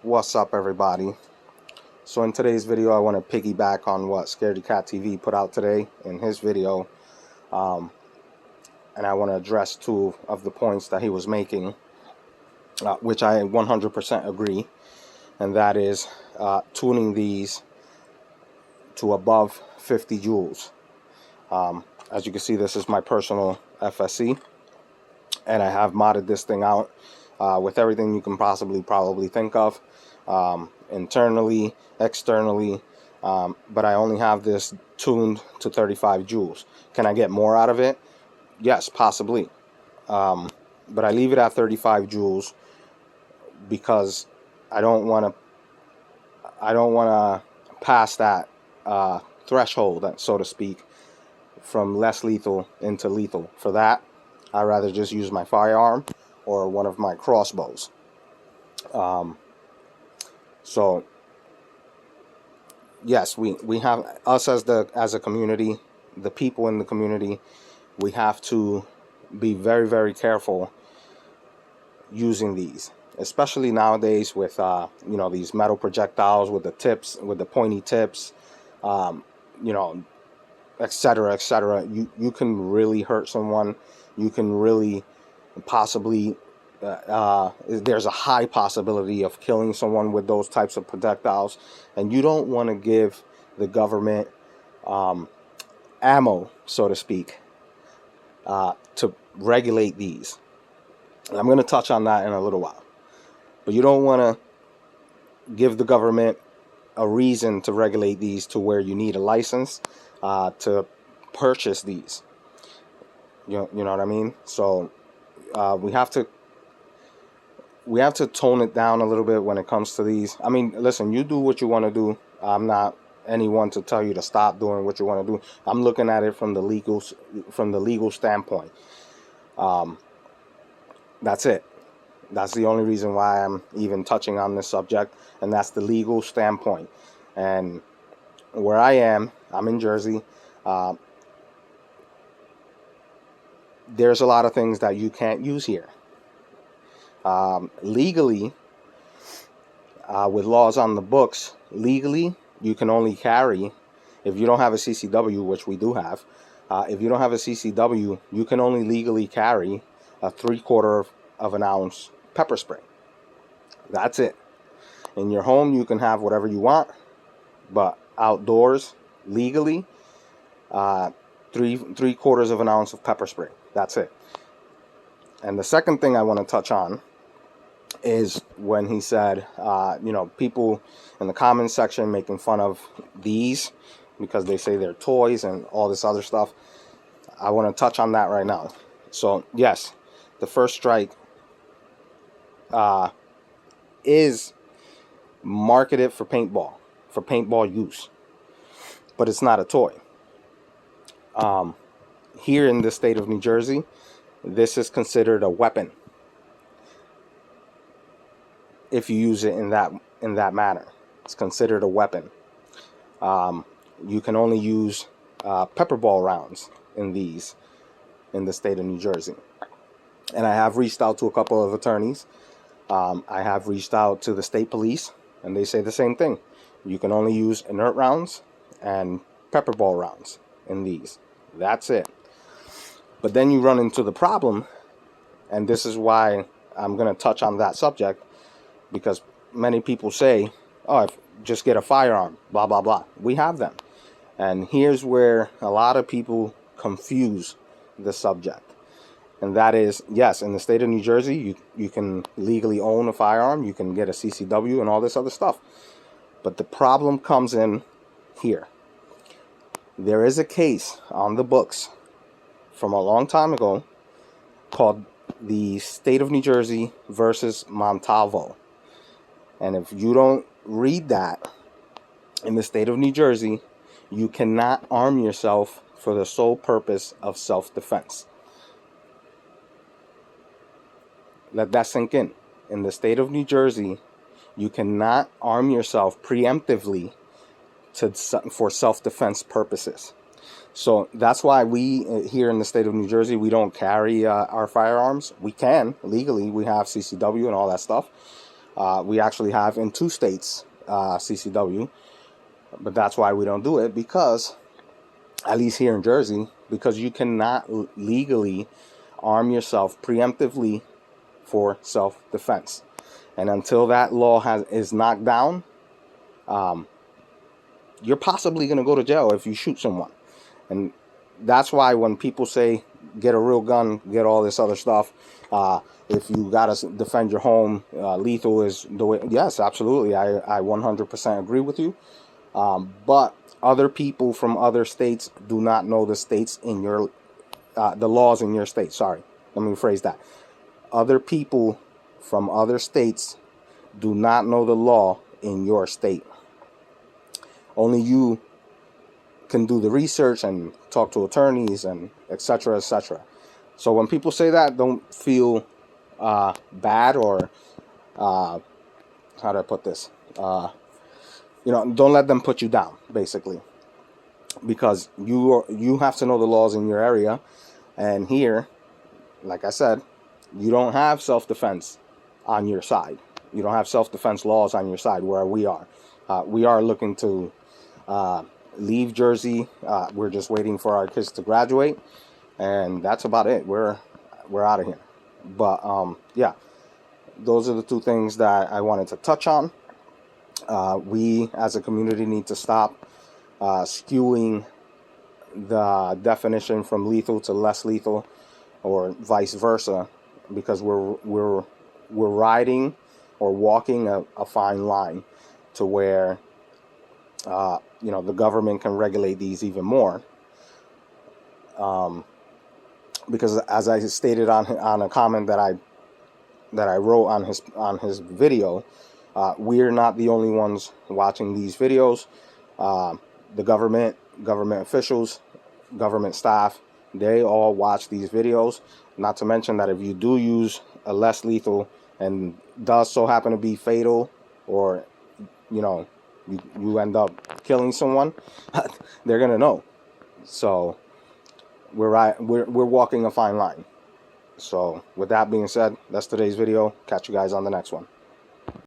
What's up, everybody? So in today's video, I want to piggyback on what scardycat TV put out today in his video, and I want to address two of the points that he was making, which I 100% agree, and that is tuning these to above 50 joules. As you can see, this is my personal FSC, and I have modded this thing out with everything you can probably think of, internally, externally, but I only have this tuned to 35 joules. Can I get more out of it? Yes, possibly, but I leave it at 35 joules because I don't want to pass that threshold, so to speak, from less lethal into lethal. For that, I'd rather just use my firearm or one of my crossbows. So yes, we have, us as a community, the people in the community, we have to be very, very careful using these, especially nowadays with these metal projectiles with the tips, with the pointy tips, etc., etc. You can really hurt someone. You can really possibly there's a high possibility of killing someone with those types of projectiles, and you don't want to give the government ammo, so to speak, to regulate these. And I'm going to touch on that in a little while, but you don't want to give the government a reason to regulate these to where you need a license to purchase these. You know what I mean? So we have to tone it down a little bit when it comes to these. I mean, listen, you do what you want to do. I'm not anyone to tell you to stop doing what you want to do. I'm looking at it from the legal standpoint. That's it. That's the only reason why I'm even touching on this subject, and that's the legal standpoint. And where I am, I'm in Jersey. There's a lot of things that you can't use here. Legally, with laws on the books, legally, you can only carry, if you don't have a CCW, which we do have, if you don't have a CCW, you can only legally carry a 3/4 of an ounce pepper spray. That's it. In your home, you can have whatever you want, but outdoors, legally, 3/4 of an ounce of pepper spray. That's it. And the second thing I want to touch on is when he said, people in the comments section making fun of these because they say they're toys and all this other stuff. I want to touch on that right now. So yes, the First Strike is marketed for paintball use, but it's not a toy. Here in the state of New Jersey, this is considered a weapon if you use it in that manner. It's considered a weapon. You can only use pepper ball rounds in these in the state of New Jersey. And I have reached out to a couple of attorneys. I have reached out to the state police, and they say the same thing. You can only use inert rounds and pepper ball rounds in these. That's it. But then you run into the problem, and this is why I'm going to touch on that subject, because many people say, oh, just get a firearm, blah, blah, blah. We have them. And here's where a lot of people confuse the subject. And that is, yes, in the state of New Jersey, you can legally own a firearm. You can get a CCW and all this other stuff. But the problem comes in here. There is a case on the books from a long time ago called the State of New Jersey versus Montalvo. And if you don't read that, in the state of New Jersey, you cannot arm yourself for the sole purpose of self-defense. Let that sink in. In the state of New Jersey, you cannot arm yourself preemptively for self-defense purposes. So that's why we here in the state of New Jersey, we don't carry our firearms. We can legally. We have CCW and all that stuff. We actually have in 2 states CCW, but that's why we don't do it, because at least here in Jersey, because you cannot legally arm yourself preemptively for self-defense. And until that law is knocked down, you're possibly going to go to jail if you shoot someone. And that's why when people say get a real gun, get all this other stuff, if you got to defend your home, lethal is the way. Yes, absolutely. I 100% agree with you. But other people from other states do not know the states in your, the laws in your state. Sorry, let me rephrase that. Other people from other states do not know the law in your state. Only you can do the research and talk to attorneys and etc., etc. So when people say that, don't feel bad, or how do I put this? Don't let them put you down, basically, because you have to know the laws in your area. And here, like I said, you don't have self-defense on your side. You don't have self-defense laws on your side where we are. We are looking to leave Jersey. We're just waiting for our kids to graduate, and that's about it. We're out of here. But yeah, those are the 2 things that I wanted to touch on. We as a community need to stop skewing the definition from lethal to less lethal, or vice versa, because we're riding or walking a fine line to where the government can regulate these even more. Because as I stated on a comment that I wrote on his video, we're not the only ones watching these videos. The government officials, government staff, they all watch these videos. Not to mention that if you do use a less lethal and does so happen to be fatal, or you end up killing someone, they're gonna know. So we're walking a fine line. So with that being said, that's today's video. Catch you guys on the next one.